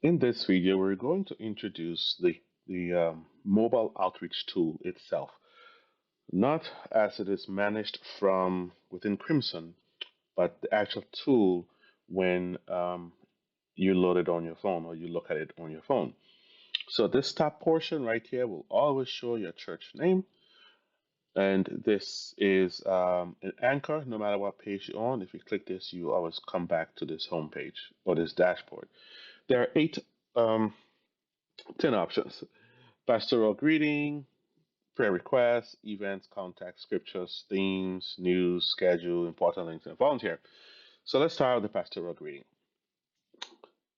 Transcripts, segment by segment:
In this video, we're going to introduce the mobile outreach tool itself, not as it is managed from within Crimson, but the actual tool when you load it on your phone or you look at it on your phone. So this top portion right here will always show your church name, and this is an anchor no matter what page you're on. If you click this, you always come back to this home page or this dashboard. There are um, 10 options. Pastoral greeting, prayer requests, events, contact, scriptures, themes, news, schedule, important links, and volunteer. So let's start with the pastoral greeting.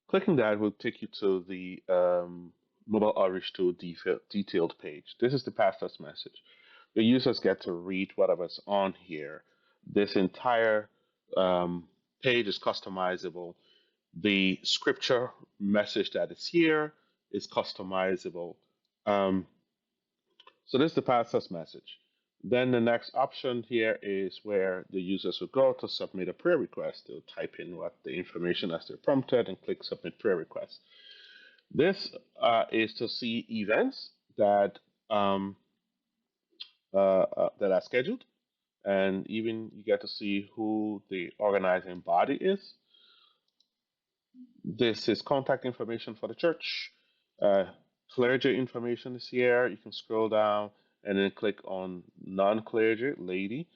Clicking that will take you to the mobile outreach tool detailed page. This is the pastor's message. The users get to read whatever's on here. This entire page is customizable. The scripture message that is here is customizable. Um, So this is the pastor's message. Then the next option here is where the users will go to submit a prayer request. They'll type in what the information as they're prompted and click submit prayer request. This is to see events um, that are scheduled, and even you get to see who the organizing body is. This is contact information for the church. Uh, Clergy information is here. You can scroll down and then click on non-clergy lady.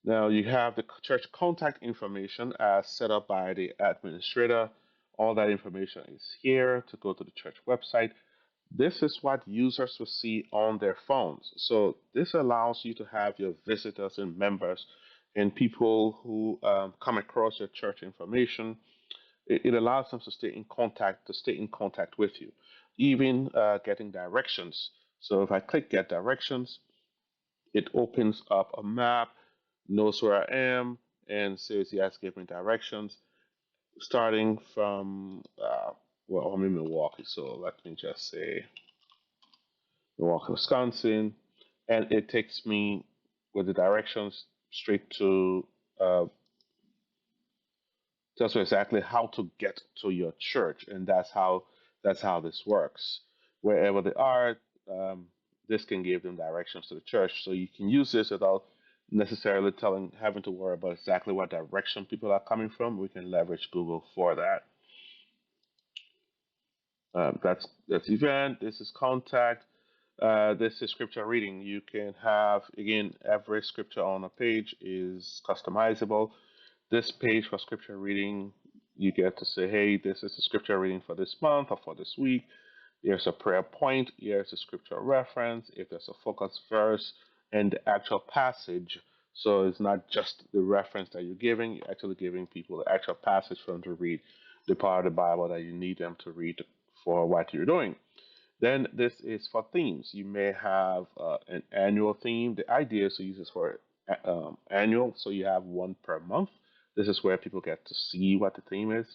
Now you have the church contact information as set up by the administrator. All that information is here to go to the church website. This is what users will see on their phones. So this allows you to have your visitors and members and people who come across your church information. It allows them to stay in contact with you, even getting directions. So if I click get directions, it opens up a map, knows where I am, and says yes, give me directions. Starting from well, I'm in Milwaukee, so let me just say Milwaukee, Wisconsin, and it takes me with the directions straight to tells you exactly how to get to your church, and that's how this works. Wherever they are, um, this can give them directions to the church, so you can use this without necessarily having to worry about exactly what direction people are coming from. We can leverage Google for that. That's event. This is contact. This is scripture reading. You can have again every scripture on a page is customizable. This page for scripture reading, you get to say, hey, this is the scripture reading for this month or for this week. Here's a prayer point. Here's a scripture reference. If there's a focus verse and the actual passage. So it's not just the reference that you're giving, you're actually giving people the actual passage for them to read, the part of the Bible that you need them to read for what you're doing. Then this is for themes. You may have an annual theme. The idea is to use this for annual, so you have one per month. This is where people get to see what the theme is.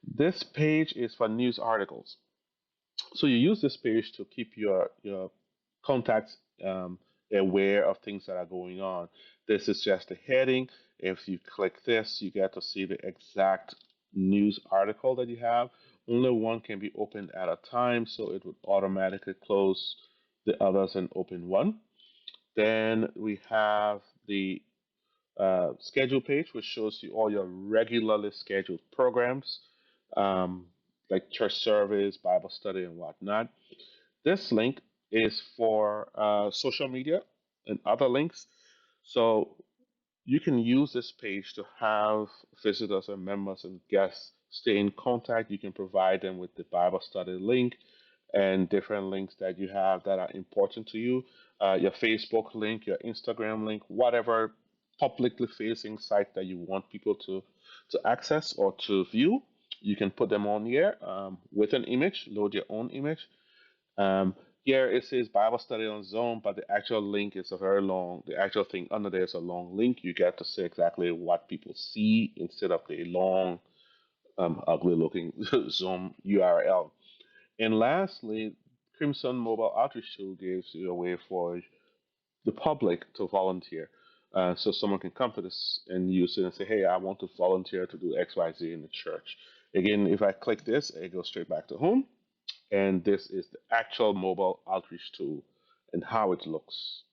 This page is for news articles. So you use this page to keep your contacts aware of things that are going on. This is just a heading. If you click this, you get to see the exact news article that you have. Only one can be opened at a time, so it would automatically close the others and open one. Then we have the schedule page, which shows you all your regularly scheduled programs, um, like church service, Bible study, and whatnot. This link is for social media and other links. So you can use this page to have visitors and members and guests stay in contact. You can provide them with the Bible study link and different links that you have that are important to you. Your Facebook link, your Instagram link, whatever publicly facing site that you want people to access or to view. You can put them on here with an image, load your own image. Um, Here it says Bible study on Zoom, but the actual link is a very long, the actual thing under there is a long link. You get to see exactly what people see instead of the long, ugly looking Zoom URL. And lastly, Crimson Mobile Outreach Tool gives you a way for the public to volunteer. So someone can come to this and use it and say, hey, I want to volunteer to do XYZ in the church. Again, if I click this, it goes straight back to home. And this is the actual mobile outreach tool and how it looks.